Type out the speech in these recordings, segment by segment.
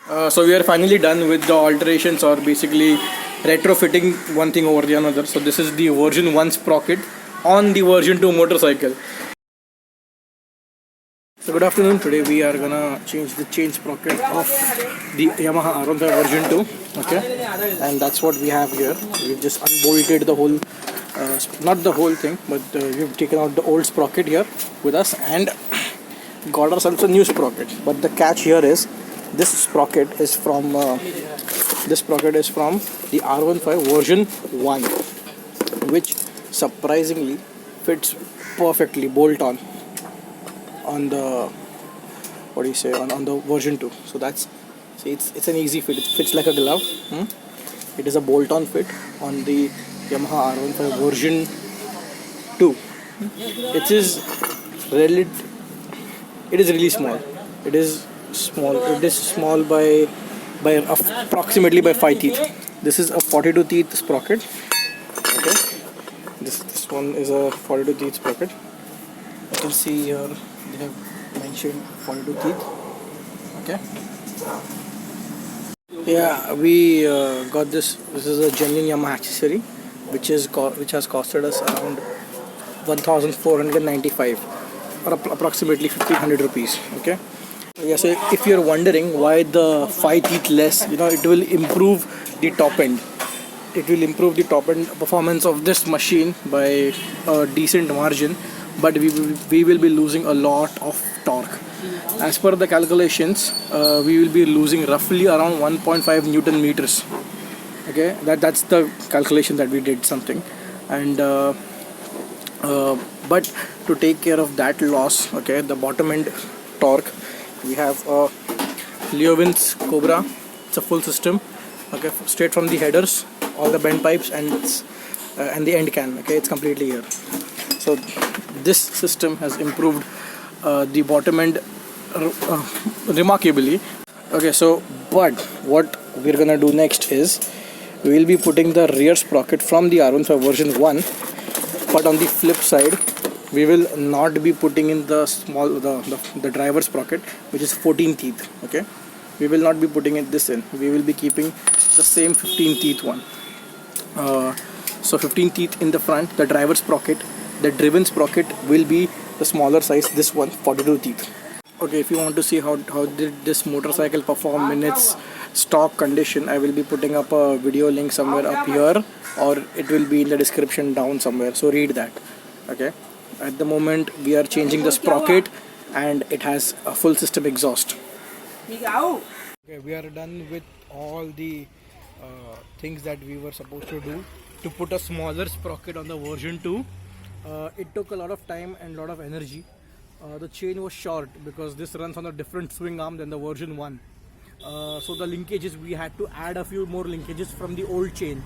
So we are finally done with the alterations, or basically retrofitting one thing over the another. So this is the version 1 sprocket on the version 2 motorcycle. So good afternoon. Today we are gonna change the chain sprocket of the Yamaha R15 version 2. Okay, and that's what we have here. We've just unbolted the whole, not the whole thing, but we've taken out the old sprocket here with us and got ourselves a new sprocket. But the catch here is this sprocket is from the R15 version 1, which surprisingly fits perfectly bolt on the on the version 2. So that's, see, it's an easy fit. It fits like a glove. It is a bolt on fit on the Yamaha R15 version 2. It is really small. It is small by approximately by 5 teeth. This is a 42 teeth sprocket. Okay, this one is a 42 teeth sprocket. You can see here they have mentioned 42 teeth. Okay, yeah, we got this. This is a genuine Yamaha accessory, which has costed us around 1,495, or approximately 1,500 rupees. Okay. Yeah, so if you're wondering why the 5 teeth less, it will improve the top end. It will improve the top end performance of this machine by a decent margin, but we will be losing a lot of torque. As per the calculations, we will be losing roughly around 1.5 Newton meters. Okay, that's the calculation that we did something, and but to take care of that loss, okay, the bottom end torque, we have a Leowin's Cobra. It's a full system, okay, straight from the headers, all the bend pipes, and the end can. Okay, it's completely here. So this system has improved the bottom end remarkably. Okay, so but what we're gonna do next is we will be putting the rear sprocket from the R15 version 1, but on the flip side we will not be putting in the the driver sprocket, which is 14 teeth. Okay, we will not be putting this in. We will be keeping the same 15 teeth one. So 15 teeth in the front, the driver sprocket. The driven sprocket will be the smaller size, this one, 42 teeth. Okay, if you want to see how did this motorcycle perform in its stock condition, I will be putting up a video link somewhere up here, or it will be in the description down somewhere, so read that. Okay, at the moment we are changing the sprocket and it has a full system exhaust. Okay, we are done with all the things that we were supposed to do to put a smaller sprocket on the version 2. It took a lot of time and a lot of energy. The chain was short because this runs on a different swing arm than the version 1. So the linkages, we had to add a few more linkages from the old chain.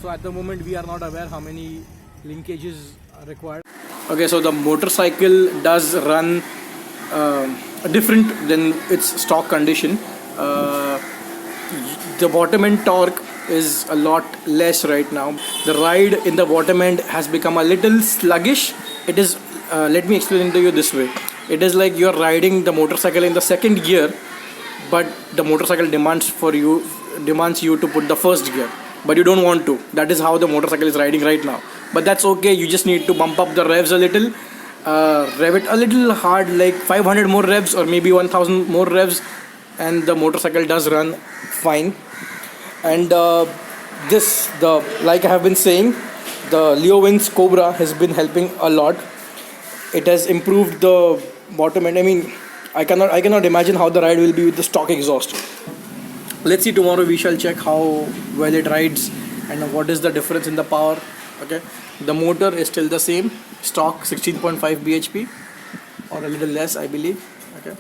So at the moment we are not aware how many linkages are required. Okay, so the motorcycle does run different than its stock condition. The bottom end torque is a lot less right now. The ride in the bottom end has become a little sluggish. It is, let me explain it to you this way. It is like you're riding the motorcycle in the second gear, but the motorcycle demands you to put the first gear, but you don't want to. That is how the motorcycle is riding right now. But that's okay. You just need to bump up the revs a little, rev it a little hard, like 500 more revs or maybe 1000 more revs, and the motorcycle does run fine. And like I have been saying, the Leowin's Cobra has been helping a lot. It has improved the bottom end. I mean, I cannot imagine how the ride will be with the stock exhaust. Let's see, tomorrow we shall check how well it rides and what is the difference in the power. Okay, the motor is still the same, stock 16.5 bhp or a little less, I believe. Okay.